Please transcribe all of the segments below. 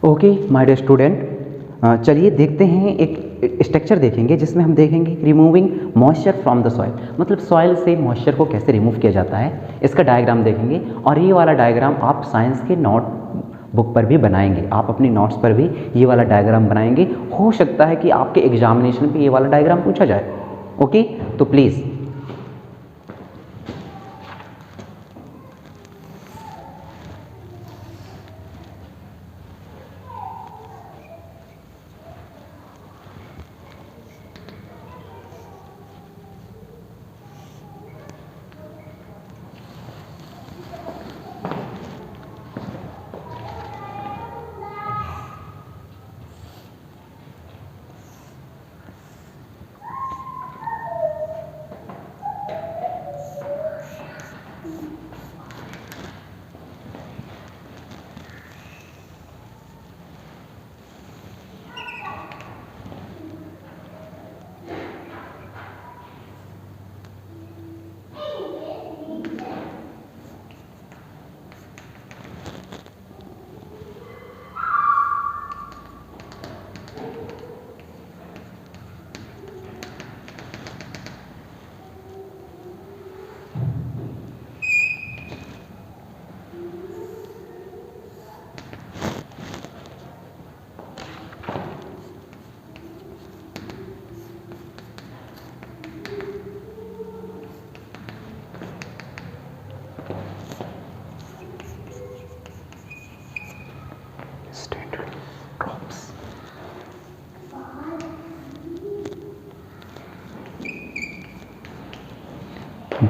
Okay my dear student, चलिए देखते हैं एक स्ट्रक्चर देखेंगे जिसमें हम देखेंगे removing moisture from the soil, मतलब सॉइल से मॉइस्चर को कैसे रिमूव किया जाता है। इसका डायग्राम देखेंगे और ये वाला डायग्राम आप साइंस के नोट बुक पर भी बनाएंगे, आप अपनी नोट्स पर भी ये वाला डायग्राम बनाएंगे। हो सकता है कि आपके एग्जामिनेशन पे ये वाला डायग्राम पूछा जाए। ओके, तो please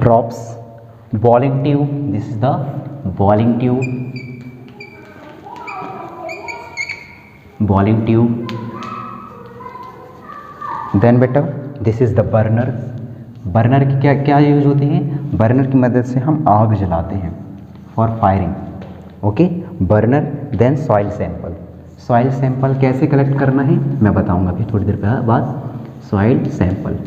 drops, boiling tube, this is the boiling tube, then बेटा this is the burner की क्या क्या यूज होती है, बर्नर की मदद से हम आग जलाते हैं for firing. Okay, burner. Then soil sample कैसे कलेक्ट करना है मैं बताऊंगा अभी थोड़ी देर बाद। सॉइल सैंपल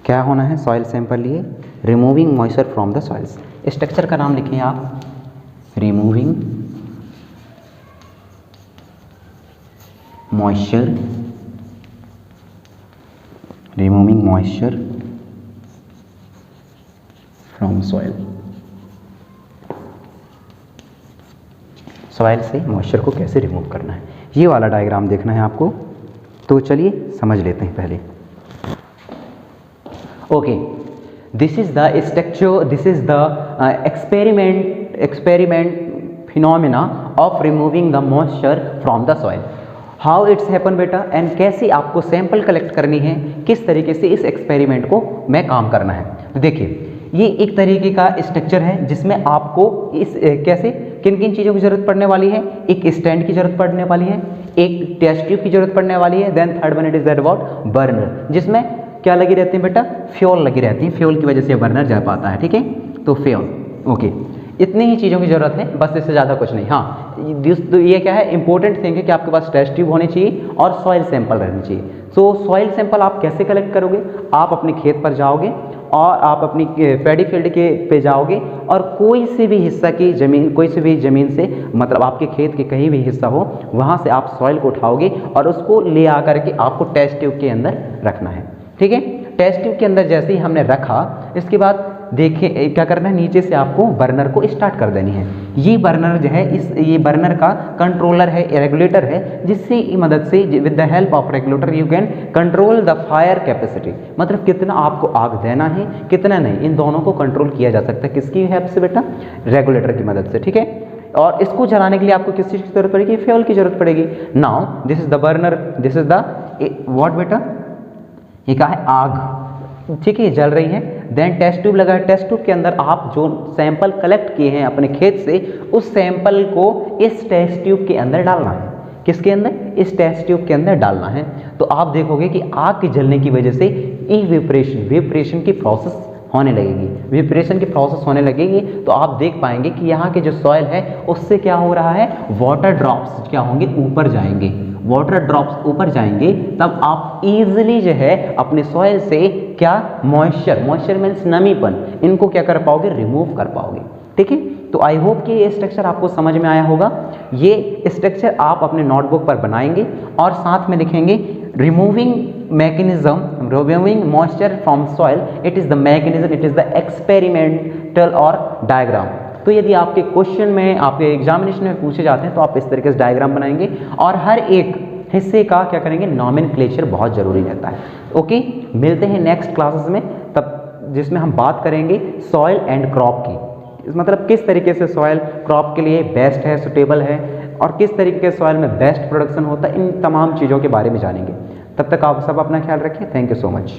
क्या होना है, सॉइल सैंपल लिए removing moisture from the soils. Structure का नाम लिखें आप, रिमूविंग मॉइस्चर फ्रॉम सॉइल से मॉइस्चर को कैसे रिमूव करना है, ये वाला डायग्राम देखना है आपको। तो चलिए समझ लेते हैं पहले। Okay, this is the structure, this is the experiment phenomena of removing the moisture from the soil. How it's happen बेटा, एंड कैसे आपको सैंपल कलेक्ट करनी है, किस तरीके से इस एक्सपेरिमेंट को में काम करना है। तो देखिए, ये एक तरीके का स्ट्रक्चर है जिसमें आपको इस कैसे किन किन चीज़ों की जरूरत पड़ने वाली है। एक स्टैंड की जरूरत पड़ने वाली है, एक टेस्ट ट्यूब की जरूरत पड़ने वाली है, then third one it is that about burner, जिसमें क्या लगी रहती है बेटा, फ्यूल लगी रहती है। फ्यूल की वजह से बर्नर जा पाता है। ठीक है, तो फ्यूल। ओके, इतनी ही चीज़ों की जरूरत है, बस इससे ज़्यादा कुछ नहीं। हाँ, तो ये क्या है, इंपॉर्टेंट थिंग है कि आपके पास टेस्ट ट्यूब होनी चाहिए और सॉइल सैंपल रहनी चाहिए। सो सॉइल सैंपल आप कैसे कलेक्ट करोगे, आप अपने खेत पर जाओगे और आप अपनी पैडी फील्ड के पे जाओगे और कोई से भी हिस्सा की ज़मीन, कोई से भी ज़मीन से, मतलब आपके खेत के कहीं भी हिस्सा हो, वहाँ से आप सॉइल को उठाओगे और उसको ले आकर के आपको टेस्ट ट्यूब के अंदर रखना है। ठीक है, टेस्ट ट्यूब के अंदर जैसे ही हमने रखा, इसके बाद देखिए क्या करना है, नीचे से आपको बर्नर को स्टार्ट कर देनी है। ये बर्नर जो है, ये बर्नर का कंट्रोलर है, रेगुलेटर है, जिससे मदद से with the help of regulator you can control the fire capacity, मतलब कितना आपको आग देना है कितना नहीं, इन दोनों को कंट्रोल किया जा सकता है। किसकी हेल्प से बेटा, रेगुलेटर की मदद से। ठीक है, और इसको जलाने के लिए आपको किस चीज़ की जरूरत पड़ेगी, फ्यूल की जरूरत पड़ेगी। Now this is the burner, this is the what बेटा, ये क्या है, आग। ठीक है, जल रही है। देन टेस्ट ट्यूब लगा है, टेस्ट ट्यूब के अंदर आप जो सैंपल कलेक्ट किए हैं अपने खेत से, उस सैंपल को इस टेस्ट ट्यूब के अंदर डालना है। किसके अंदर, इस टेस्ट ट्यूब के अंदर डालना है। तो आप देखोगे कि आग के जलने की वजह से वेपरेशन की प्रोसेस होने लगेगी, वेपरेशन की प्रोसेस होने लगेगी। तो आप देख पाएंगे कि यहाँ के जो सॉइल है उससे क्या हो रहा है, वाटर ड्रॉप्स क्या होंगे, ऊपर जाएंगे। वाटर ड्रॉप्स ऊपर जाएंगे तब आप इजीली जो है अपने सॉइल से क्या, मॉइस्चर मीन्स नमीपन, इनको क्या कर पाओगे, रिमूव कर पाओगे। ठीक है। तो आई होप कि ये स्ट्रक्चर आपको समझ में आया होगा। ये स्ट्रक्चर आप अपने नोटबुक पर बनाएंगे और साथ में लिखेंगे removing mechanism, removing moisture from soil, it is the mechanism, it is the experimental और डायग्राम। तो यदि आपके क्वेश्चन में, आपके एग्जामिनेशन में पूछे जाते हैं तो आप इस तरीके से डायग्राम बनाएंगे और हर एक हिस्से का क्या करेंगे, नॉमेनक्लेचर बहुत ज़रूरी रहता है। ओके, मिलते हैं नेक्स्ट क्लासेस में, तब जिसमें हम बात करेंगे सॉइल एंड क्रॉप की, मतलब किस तरीके से सॉइल क्रॉप के लिए बेस्ट है, सुटेबल है, और किस तरीके के सॉइल में बेस्ट प्रोडक्शन होता है, इन तमाम चीज़ों के बारे में जानेंगे। तब तक आप सब अपना ख्याल रखें। Thank you so much.